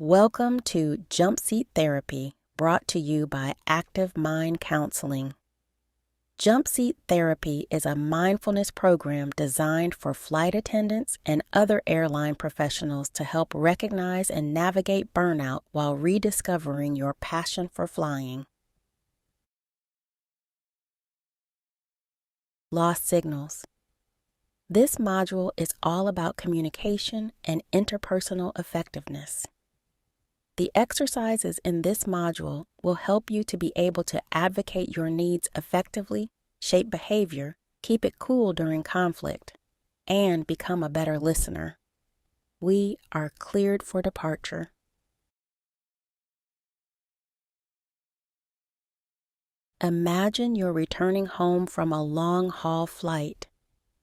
Welcome to Jumpseat Therapy, brought to you by Active Mind Counseling. Jumpseat Therapy is a mindfulness program designed for flight attendants and other airline professionals to help recognize and navigate burnout while rediscovering your passion for flying. Lost signals. This module is all about communication and interpersonal effectiveness. The exercises in this module will help you to be able to advocate your needs effectively, shape behavior, keep it cool during conflict, and become a better listener. We are cleared for departure. Imagine you're returning home from a long-haul flight.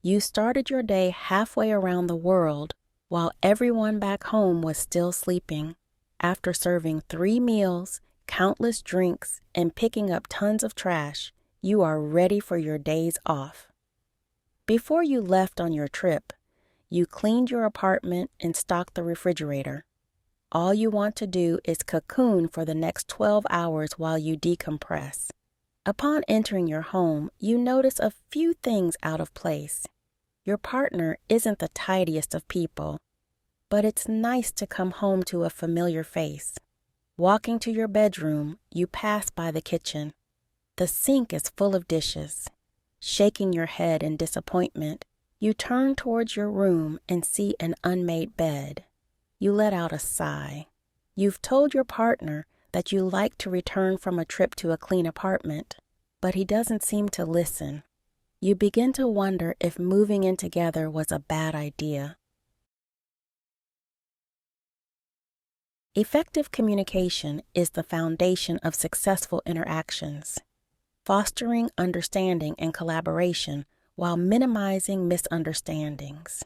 You started your day halfway around the world while everyone back home was still sleeping. After serving 3 meals, countless drinks, and picking up tons of trash, you are ready for your days off. Before you left on your trip, you cleaned your apartment and stocked the refrigerator. All you want to do is cocoon for the next 12 hours while you decompress. Upon entering your home, you notice a few things out of place. Your partner isn't the tidiest of people, but it's nice to come home to a familiar face. Walking to your bedroom, you pass by the kitchen. The sink is full of dishes. Shaking your head in disappointment, you turn towards your room and see an unmade bed. You let out a sigh. You've told your partner that you like to return from a trip to a clean apartment, but he doesn't seem to listen. You begin to wonder if moving in together was a bad idea. Effective communication is the foundation of successful interactions, fostering understanding and collaboration while minimizing misunderstandings.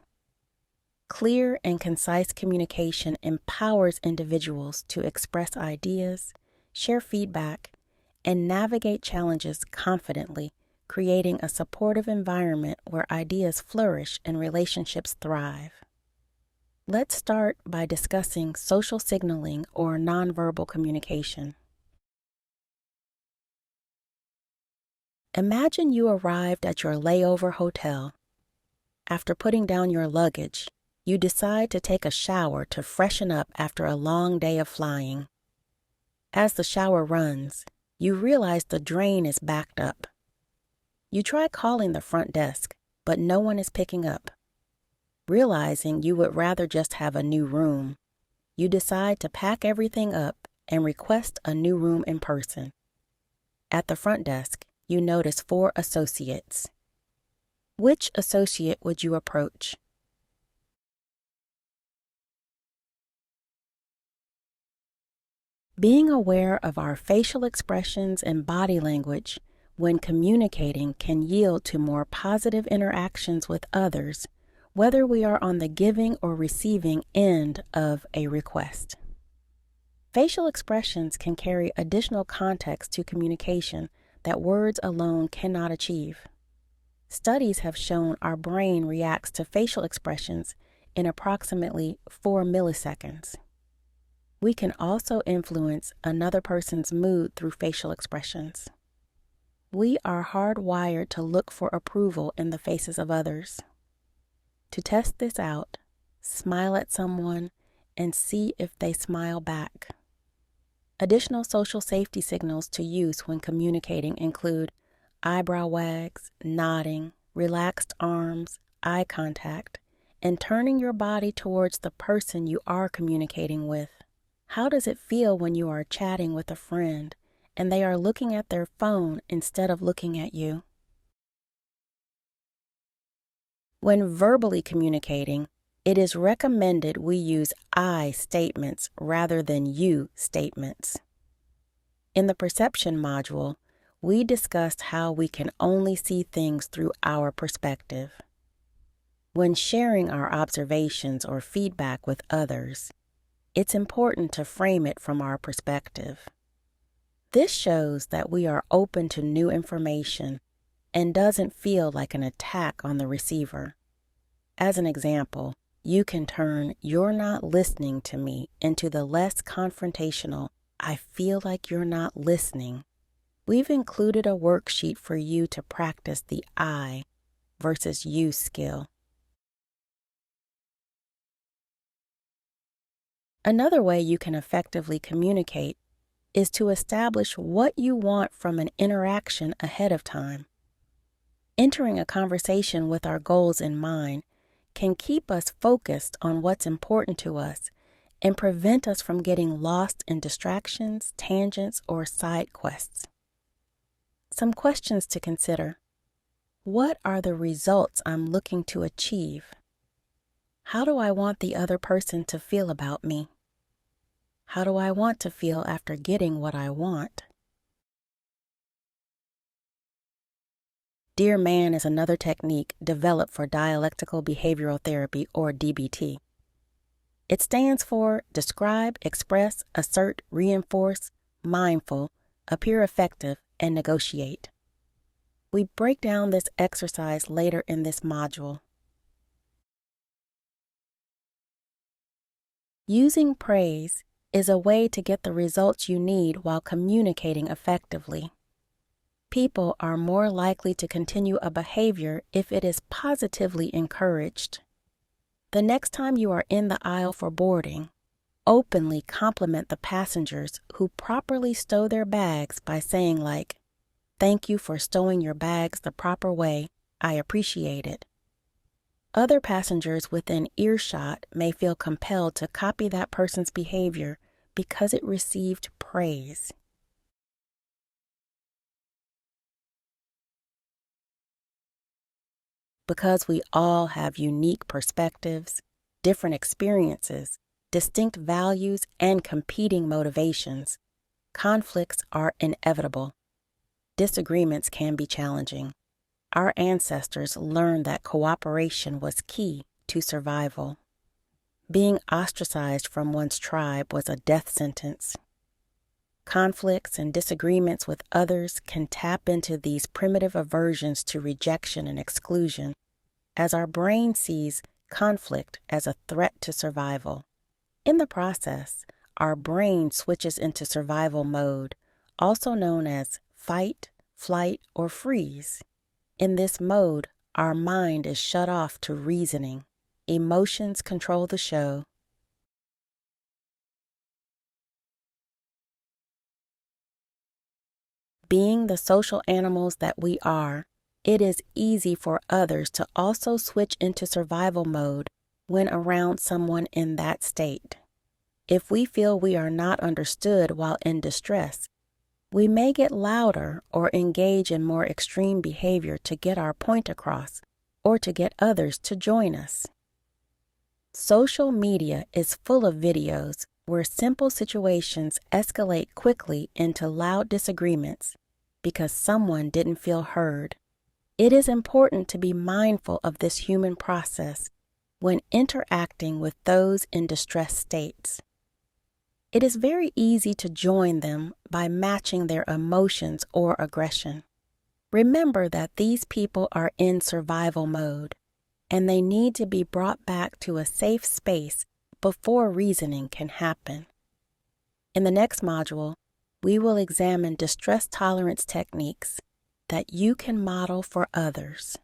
Clear and concise communication empowers individuals to express ideas, share feedback, and navigate challenges confidently, creating a supportive environment where ideas flourish and relationships thrive. Let's start by discussing social signaling or nonverbal communication. Imagine you arrived at your layover hotel. After putting down your luggage, you decide to take a shower to freshen up after a long day of flying. As the shower runs, you realize the drain is backed up. You try calling the front desk, but no one is picking up. Realizing you would rather just have a new room, you decide to pack everything up and request a new room in person. At the front desk, you notice 4 associates. Which associate would you approach? Being aware of our facial expressions and body language when communicating can yield to more positive interactions with others, whether we are on the giving or receiving end of a request. Facial expressions can carry additional context to communication that words alone cannot achieve. Studies have shown our brain reacts to facial expressions in approximately 4 milliseconds. We can also influence another person's mood through facial expressions. We are hardwired to look for approval in the faces of others. To test this out, smile at someone and see if they smile back. Additional social safety signals to use when communicating include eyebrow wags, nodding, relaxed arms, eye contact, and turning your body towards the person you are communicating with. How does it feel when you are chatting with a friend and they are looking at their phone instead of looking at you? When verbally communicating, it is recommended we use I statements rather than you statements. In the perception module, we discussed how we can only see things through our perspective. When sharing our observations or feedback with others, it's important to frame it from our perspective. This shows that we are open to new information and doesn't feel like an attack on the receiver. As an example, you can turn "you're not listening to me" into the less confrontational "I feel like you're not listening." We've included a worksheet for you to practice the I versus you skill. Another way you can effectively communicate is to establish what you want from an interaction ahead of time. Entering a conversation with our goals in mind can keep us focused on what's important to us and prevent us from getting lost in distractions, tangents, or side quests. Some questions to consider. What are the results I'm looking to achieve? How do I want the other person to feel about me? How do I want to feel after getting what I want? Dear Man is another technique developed for dialectical behavioral therapy, or DBT. It stands for describe, express, assert, reinforce, mindful, appear effective, and negotiate. We break down this exercise later in this module. Using praise is a way to get the results you need while communicating effectively. People are more likely to continue a behavior if it is positively encouraged. The next time you are in the aisle for boarding, openly compliment the passengers who properly stow their bags by saying like, "Thank you for stowing your bags the proper way. I appreciate it." Other passengers within earshot may feel compelled to copy that person's behavior because it received praise. Because we all have unique perspectives, different experiences, distinct values, and competing motivations, conflicts are inevitable. Disagreements can be challenging. Our ancestors learned that cooperation was key to survival. Being ostracized from one's tribe was a death sentence. Conflicts and disagreements with others can tap into these primitive aversions to rejection and exclusion, as our brain sees conflict as a threat to survival. In the process, our brain switches into survival mode, also known as fight, flight, or freeze. In this mode, our mind is shut off to reasoning. Emotions control the show. Being the social animals that we are, it is easy for others to also switch into survival mode when around someone in that state. If we feel we are not understood while in distress, we may get louder or engage in more extreme behavior to get our point across or to get others to join us. Social media is full of videos where simple situations escalate quickly into loud disagreements because someone didn't feel heard. It is important to be mindful of this human process when interacting with those in distressed states. It is very easy to join them by matching their emotions or aggression. Remember that these people are in survival mode, and they need to be brought back to a safe space before reasoning can happen. In the next module, we will examine distress tolerance techniques that you can model for others.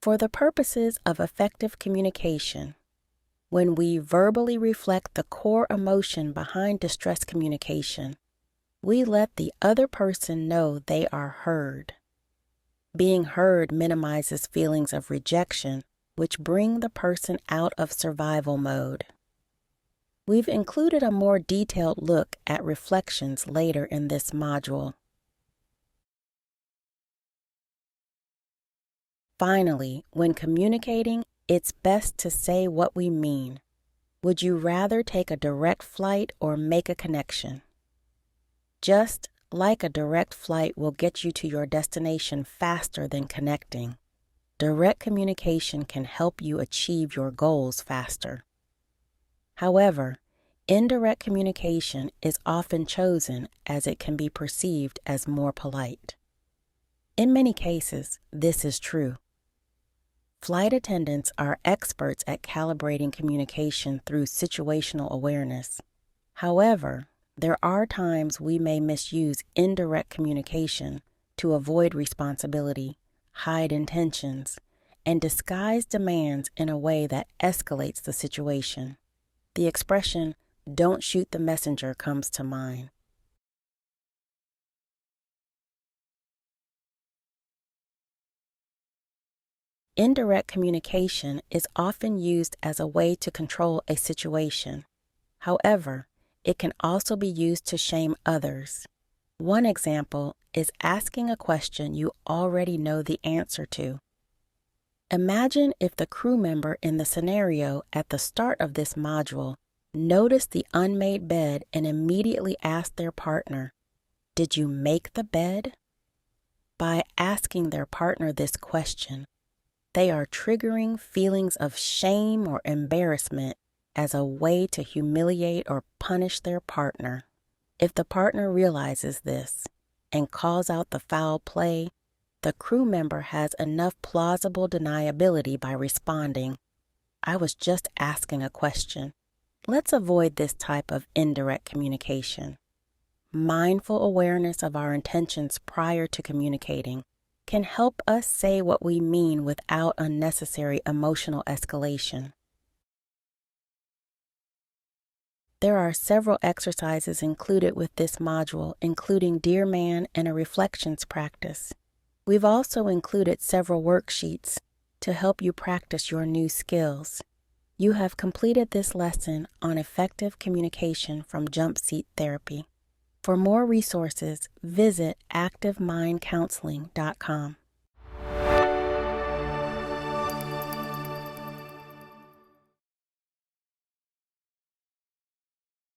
For the purposes of effective communication, when we verbally reflect the core emotion behind distress communication, we let the other person know they are heard. Being heard minimizes feelings of rejection, which bring the person out of survival mode. We've included a more detailed look at reflections later in this module. Finally, when communicating, it's best to say what we mean. Would you rather take a direct flight or make a connection? Just like a direct flight will get you to your destination faster than connecting, direct communication can help you achieve your goals faster. However, indirect communication is often chosen as it can be perceived as more polite. In many cases, this is true. Flight attendants are experts at calibrating communication through situational awareness. However, there are times we may misuse indirect communication to avoid responsibility, hide intentions, and disguise demands in a way that escalates the situation. The expression, "don't shoot the messenger," comes to mind. Indirect communication is often used as a way to control a situation. However, it can also be used to shame others. One example is asking a question you already know the answer to. Imagine if the crew member in the scenario at the start of this module noticed the unmade bed and immediately asked their partner, "Did you make the bed?" By asking their partner this question, they are triggering feelings of shame or embarrassment as a way to humiliate or punish their partner. If the partner realizes this and calls out the foul play, the crew member has enough plausible deniability by responding, "I was just asking a question." Let's avoid this type of indirect communication. Mindful awareness of our intentions prior to communicating can help us say what we mean without unnecessary emotional escalation. There are several exercises included with this module, including Dear Man and a reflections practice. We've also included several worksheets to help you practice your new skills. You have completed this lesson on effective communication from Jumpseat Therapy. For more resources, visit activemindcounseling.com.